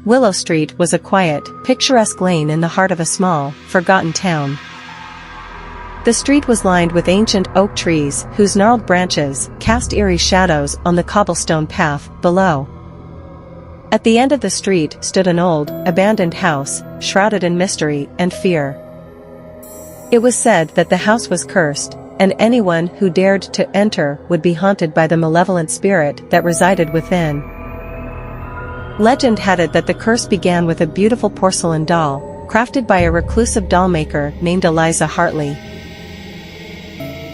Willow Street was a quiet, picturesque lane in the heart of a small, forgotten town. The street was lined with ancient oak trees whose gnarled branches cast eerie shadows on the cobblestone path below. At the end of the street stood an old, abandoned house, shrouded in mystery and fear. It was said that the house was cursed, and anyone who dared to enter would be haunted by the malevolent spirit that resided within. Legend had it that the curse began with a beautiful porcelain doll, crafted by a reclusive doll-maker named Eliza Hartley.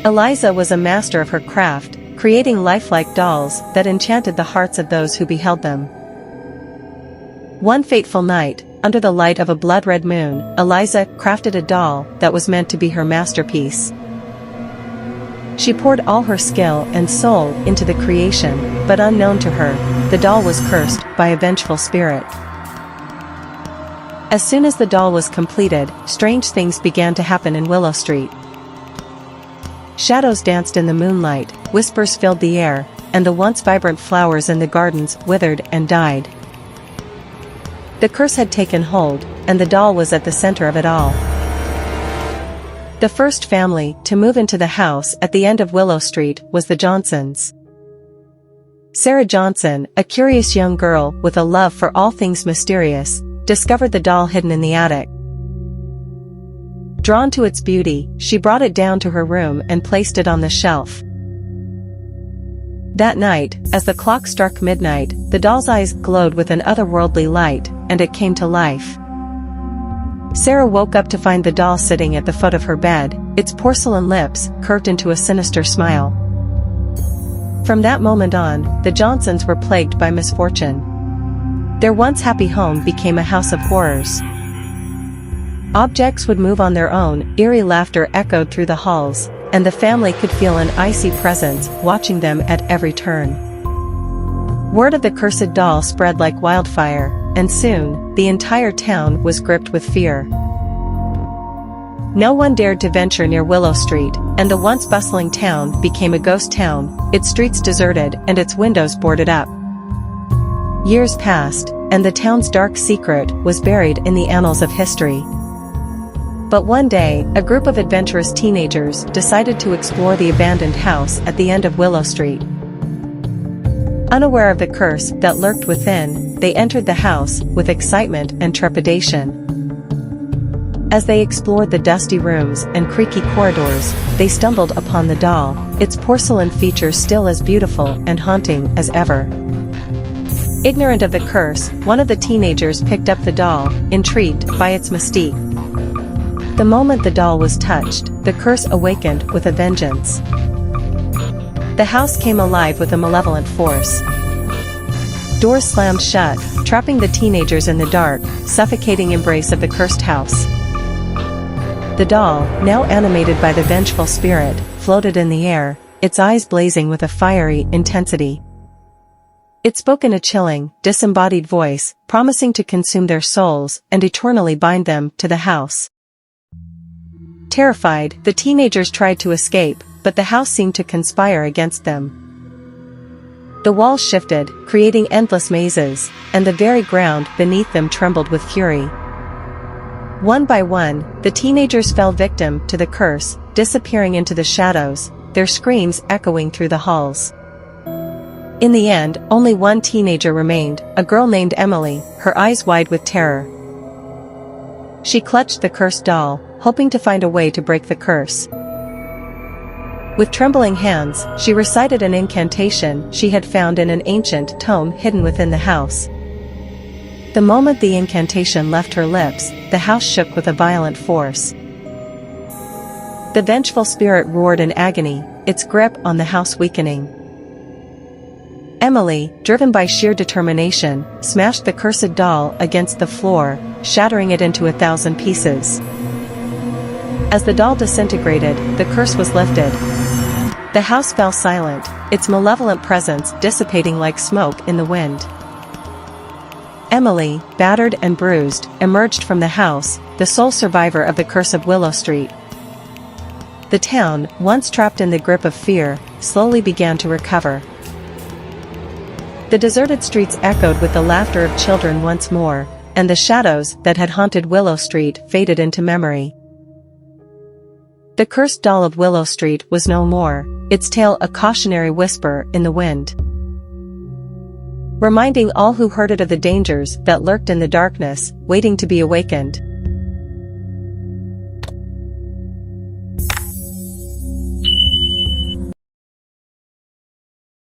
Eliza was a master of her craft, creating lifelike dolls that enchanted the hearts of those who beheld them. One fateful night, under the light of a blood-red moon, Eliza crafted a doll that was meant to be her masterpiece. She poured all her skill and soul into the creation, but unknown to her, the doll was cursed by a vengeful spirit. As soon as the doll was completed, strange things began to happen in Willow Street. Shadows danced in the moonlight, whispers filled the air, and the once vibrant flowers in the gardens withered and died. The curse had taken hold, and the doll was at the center of it all. The first family to move into the house at the end of Willow Street was the Johnsons. Sarah Johnson, a curious young girl with a love for all things mysterious, discovered the doll hidden in the attic. Drawn to its beauty, she brought it down to her room and placed it on the shelf. That night, as the clock struck midnight, the doll's eyes glowed with an otherworldly light, and it came to life. Sarah woke up to find the doll sitting at the foot of her bed, its porcelain lips curved into a sinister smile. From that moment on, the Johnsons were plagued by misfortune. Their once happy home became a house of horrors. Objects would move on their own, eerie laughter echoed through the halls, and the family could feel an icy presence watching them at every turn. Word of the cursed doll spread like wildfire, and soon, the entire town was gripped with fear. No one dared to venture near Willow Street, and the once bustling town became a ghost town, its streets deserted and its windows boarded up. Years passed, and the town's dark secret was buried in the annals of history. But one day, a group of adventurous teenagers decided to explore the abandoned house at the end of Willow Street. Unaware of the curse that lurked within, they entered the house with excitement and trepidation. As they explored the dusty rooms and creaky corridors, they stumbled upon the doll, its porcelain features still as beautiful and haunting as ever. Ignorant of the curse, one of the teenagers picked up the doll, intrigued by its mystique. The moment the doll was touched, the curse awakened with a vengeance. The house came alive with a malevolent force. Doors slammed shut, trapping the teenagers in the dark, suffocating embrace of the cursed house. The doll, now animated by the vengeful spirit, floated in the air, its eyes blazing with a fiery intensity. It spoke in a chilling, disembodied voice, promising to consume their souls and eternally bind them to the house. Terrified, the teenagers tried to escape, but the house seemed to conspire against them. The walls shifted, creating endless mazes, and the very ground beneath them trembled with fury. One by one, the teenagers fell victim to the curse, disappearing into the shadows, their screams echoing through the halls. In the end, only one teenager remained, a girl named Emily, her eyes wide with terror. She clutched the cursed doll, hoping to find a way to break the curse. With trembling hands, she recited an incantation she had found in an ancient tome hidden within the house. The moment the incantation left her lips, the house shook with a violent force. The vengeful spirit roared in agony, its grip on the house weakening. Emily, driven by sheer determination, smashed the cursed doll against the floor, shattering it into 1,000 pieces. As the doll disintegrated, the curse was lifted. The house fell silent, its malevolent presence dissipating like smoke in the wind. Emily, battered and bruised, emerged from the house, the sole survivor of the curse of Willow Street. The town, once trapped in the grip of fear, slowly began to recover. The deserted streets echoed with the laughter of children once more, and the shadows that had haunted Willow Street faded into memory. The cursed doll of Willow Street was no more, its tale a cautionary whisper in the wind, reminding all who heard it of the dangers that lurked in the darkness, waiting to be awakened.